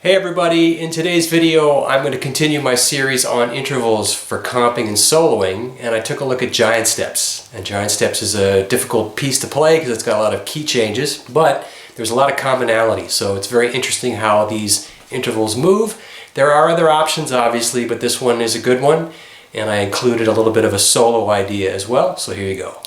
Hey everybody, in today's video I'm going to continue my series on intervals for comping and soloing, and I took a look at giant steps. And giant steps is a difficult piece to play because it's got a lot of key changes, but there's a lot of commonality, so it's very interesting how these intervals move. There are other options obviously, but this one is a good one, and I included a little bit of a solo idea as well, so here you go.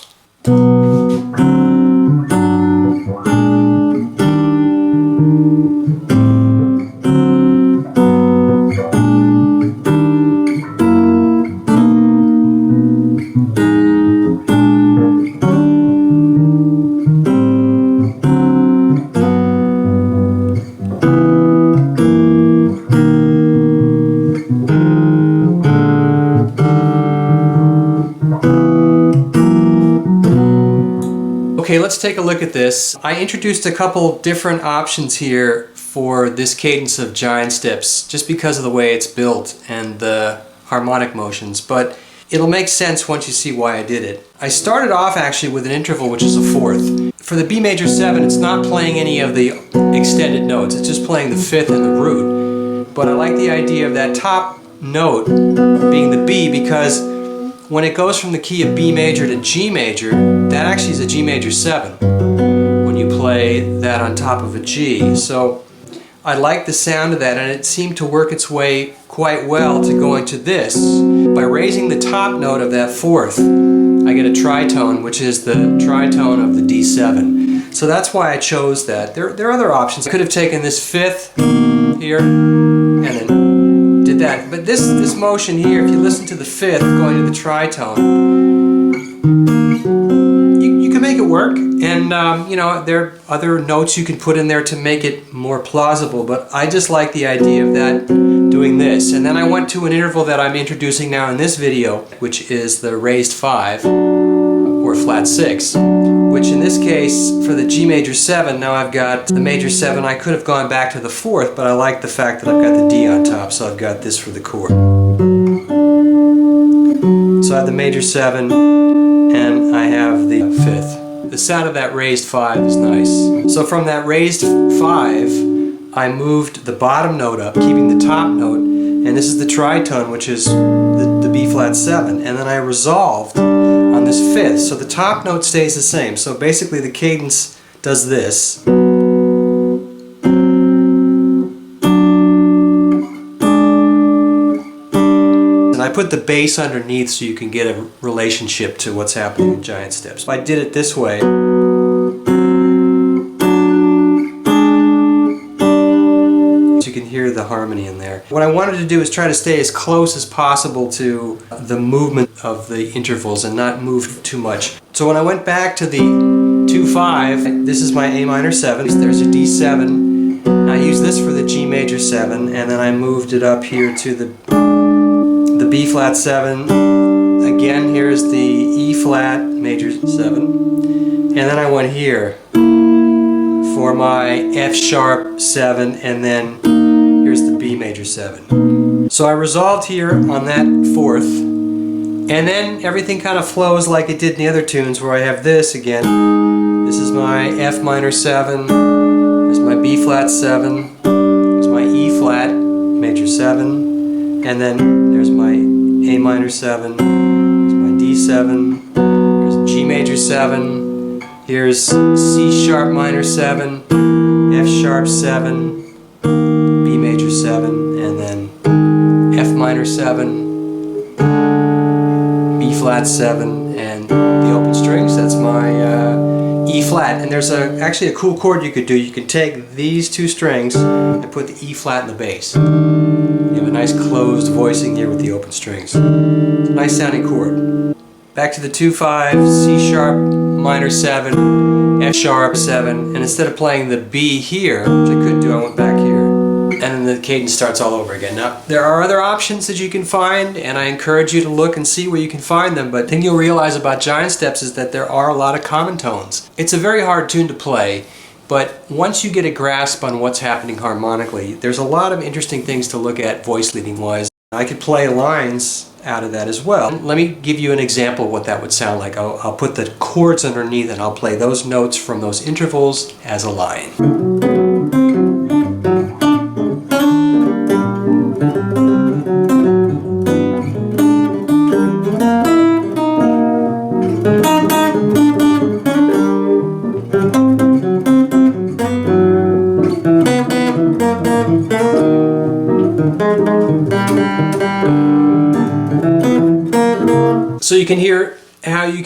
Okay, let's take a look at this. I introduced a couple different options here for this cadence of giant steps just because of the way it's built and the harmonic motions, but it'll make sense once you see why I did it. I started off actually with an interval which is a fourth. For the B major 7, it's not playing any of the extended notes, it's just playing the fifth and the root. But I like the idea of that top note being the B because when it goes from the key of B major to G major, that actually is a G major 7 when you play that on top of a G. So I like the sound of that, and it seemed to work its way quite well to going to this. By raising the top note of that fourth, I get a tritone, which is the tritone of the D7. So that's why I chose that. There are other options. I could have taken this fifth here and then did that, but this motion here, if you listen to the fifth going to the tritone, you can make it work, and you know, there are other notes you can put in there to make it more plausible, but I just like the idea of that doing this. And then I went to an interval that I'm introducing now in this video, which is the raised 5 or flat 6, which in this case for the G major 7, now I've got the major 7. I could have gone back to the fourth, but I like the fact that I've got the D on top, so I've got this for the chord. So I have the major 7 and I have the fifth. The sound of that raised 5 is nice. So from that raised 5, I moved the bottom note up, keeping the top note, and this is the tritone, which is the B flat 7, and then I resolved on this fifth, so the top note stays the same. So basically the cadence does this. And I put the bass underneath so you can get a relationship to what's happening in giant steps. If I did it this way, you can hear the harmony in there. What I wanted to do is try to stay as close as possible to the movement of the intervals and not move too much. So when I went back to the 2-5, this is my A minor 7, there's a D7. I used this for the G major 7, and then I moved it up here to the B flat 7. Again, here's the E flat major 7. And then I went here for my F sharp 7, and then here's the B major 7. So I resolved here on that fourth, and then everything kind of flows like it did in the other tunes where I have this again. This is my F minor 7, there's my B flat 7, there's my E flat major 7, and then there's my A minor 7, there's my D7, there's G major 7, here's C sharp minor 7, F sharp 7, B major 7, and then F minor 7, B flat 7, and the open strings. That's my E flat. And there's actually a cool chord you could do. You could take these two strings and put the E flat in the bass. You have a nice closed voicing here with the open strings. It's a nice sounding chord. Back to the 2-5, C sharp minor 7, F sharp 7, and instead of playing the B here, which I could do, I went back here, and then the cadence starts all over again. Now, there are other options that you can find, and I encourage you to look and see where you can find them, but the thing you'll realize about giant steps is that there are a lot of common tones. It's a very hard tune to play, but once you get a grasp on what's happening harmonically, there's a lot of interesting things to look at voice leading wise. I could play lines out of that as well. Let me give you an example of what that would sound like. I'll put the chords underneath and I'll play those notes from those intervals as a line.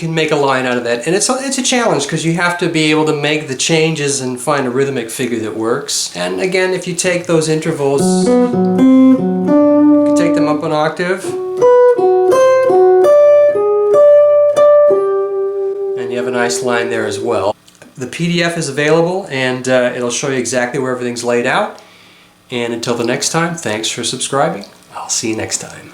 can make a line out of that. And it's a challenge because you have to be able to make the changes and find a rhythmic figure that works. And again, if you take those intervals, you can take them up an octave, and you have a nice line there as well. The PDF is available, and it'll show you exactly where everything's laid out. And until the next time, thanks for subscribing. I'll see you next time.